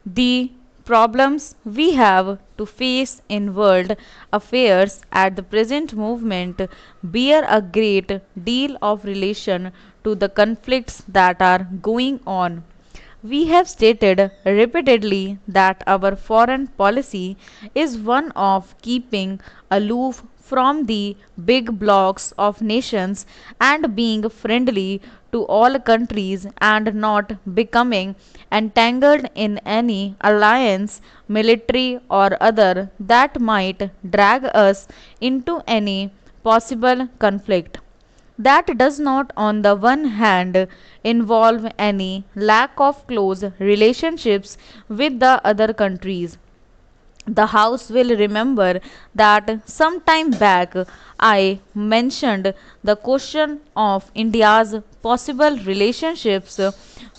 The problems we have to face in world affairs at the present moment bear a great deal of relation to the conflicts that are going on. We have stated repeatedly that our foreign policy is one of keeping aloof from the big blocs of nations and being friendly to all countries and not becoming entangled in any alliance, military or other, that might drag us into any possible conflict. That does not, on the one hand, involve any lack of close relationships with the other countries. The House will remember that some time back I mentioned the question of India's possible relationships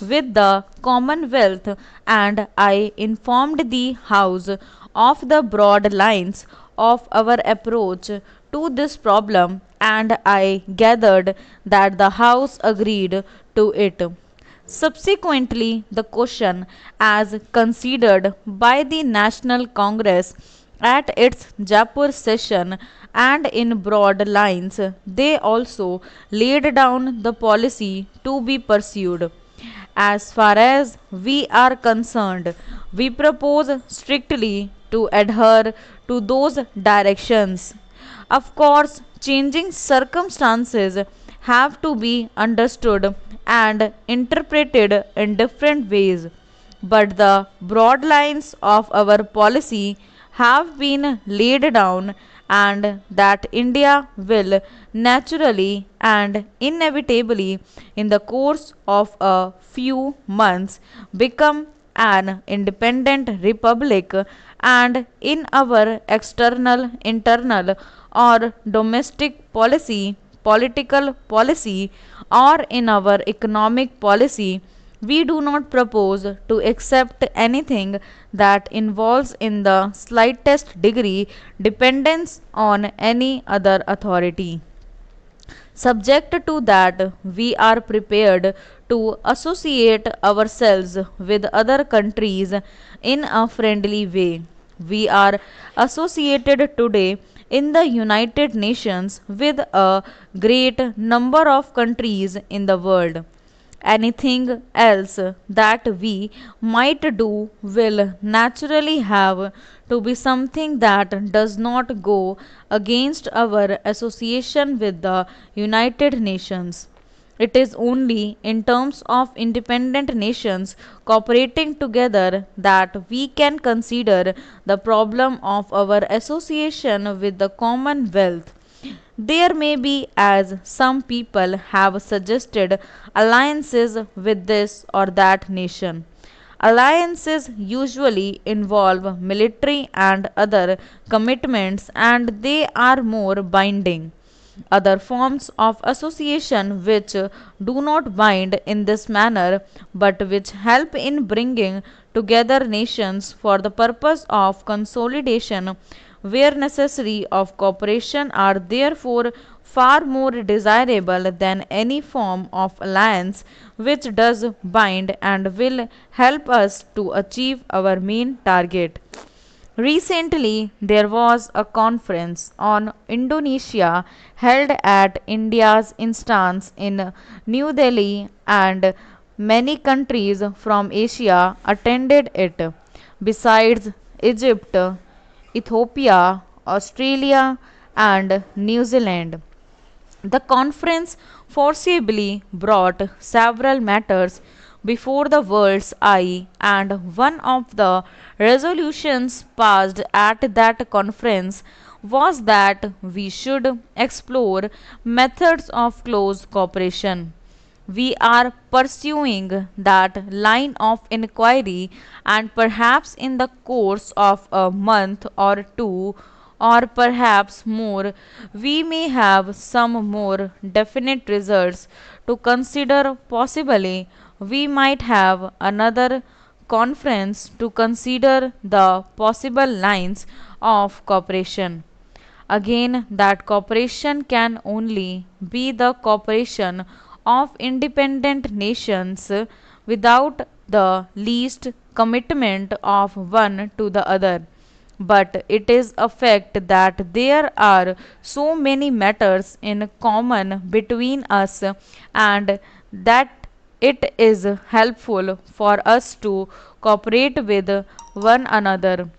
with the Commonwealth, and I informed the House of the broad lines of our approach to this problem, and I gathered that the House agreed to it. Subsequently, the question, as considered by the National Congress at its Jaipur session and in broad lines, they also laid down the policy to be pursued. As far as we are concerned, we propose strictly to adhere to those directions. Of course, changing circumstances have to be understood and interpreted in different ways, but the broad lines of our policy have been laid down, and that India will naturally and inevitably, in the course of a few months, become an independent republic, and in our external, internal, or domestic policy, political policy, or in our economic policy, we do not propose to accept anything that involves in the slightest degree dependence on any other authority. Subject to that, we are prepared to associate ourselves with other countries in a friendly way. We are associated today in the United Nations with a great number of countries in the world. Anything else that we might do will naturally have to be something that does not go against our association with the United Nations. It is only in terms of independent nations cooperating together that we can consider the problem of our association with the Commonwealth. There may be, as some people have suggested, alliances with this or that nation. Alliances usually involve military and other commitments, and they are more binding. Other forms of association which do not bind in this manner but which help in bringing together nations for the purpose of consolidation where necessary of cooperation are therefore far more desirable than any form of alliance which does bind and will help us to achieve our main target. Recently, there was a conference on Indonesia held at India's instance in New Delhi, and many countries from Asia attended it. Besides Egypt, Ethiopia, Australia, and New Zealand. The conference forcibly brought several matters before the world's eye, and one of the resolutions passed at that conference was that we should explore methods of close cooperation. We are pursuing that line of inquiry, and perhaps in the course of a month or two, or perhaps more, we may have some more definite results to consider. Possibly, we might have another conference to consider the possible lines of cooperation. Again, that cooperation can only be the cooperation of independent nations without the least commitment of one to the other, but it is a fact that there are so many matters in common between us and that it is helpful for us to cooperate with one another.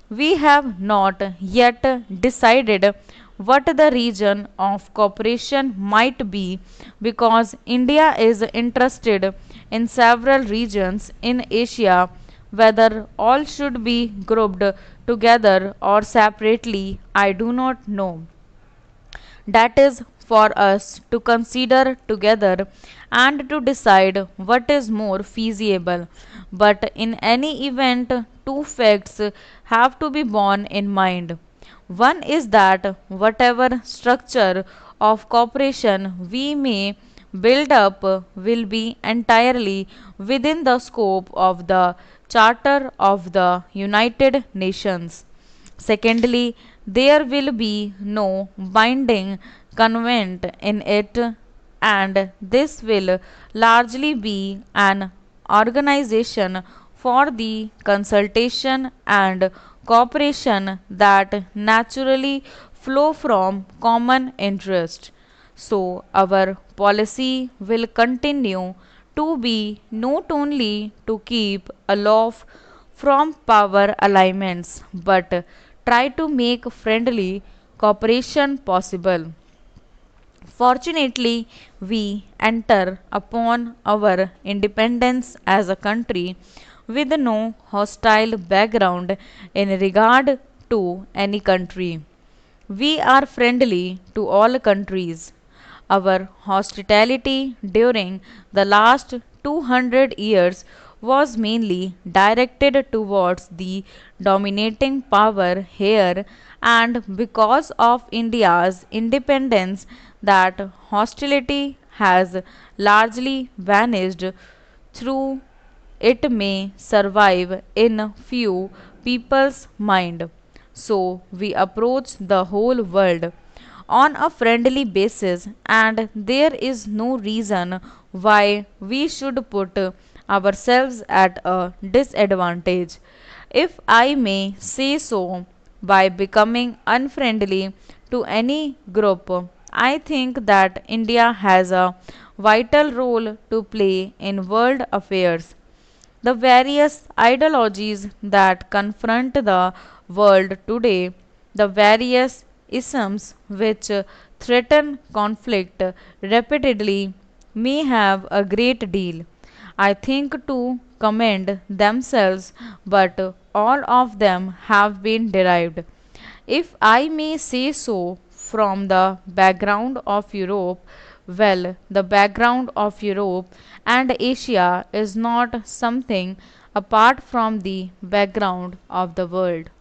We have not yet decided what the region of cooperation might be because India is interested in several regions in Asia. Whether all should be grouped together or separately, I do not know. That is for us to consider together and to decide what is more feasible. But in any event, two facts have to be borne in mind. One is that whatever structure of cooperation we may build up will be entirely within the scope of the Charter of the United Nations. Secondly, there will be no binding convent in it, and this will largely be an organization for the consultation and cooperation that naturally flow from common interest. So, our policy will continue to be not only to keep aloof from power alignments but try to make friendly cooperation possible. Fortunately, we enter upon our independence as a country with no hostile background in regard to any country. We are friendly to all countries. Our hospitality during the last 200 years was mainly directed towards the dominating power here, and because of India's independence, that hostility has largely vanished through it may survive in few people's mind. So we approach the whole world on a friendly basis, and there is no reason why we should put ourselves at a disadvantage, if I may say so, by becoming unfriendly to any group. I think that India has a vital role to play in world affairs. The various ideologies that confront the world today, the various isms which threaten conflict repeatedly, may have a great deal, I think, to commend themselves, but all of them have been derived, if I may say so, from the background of Europe. Well, the background of Europe and Asia is not something apart from the background of the world.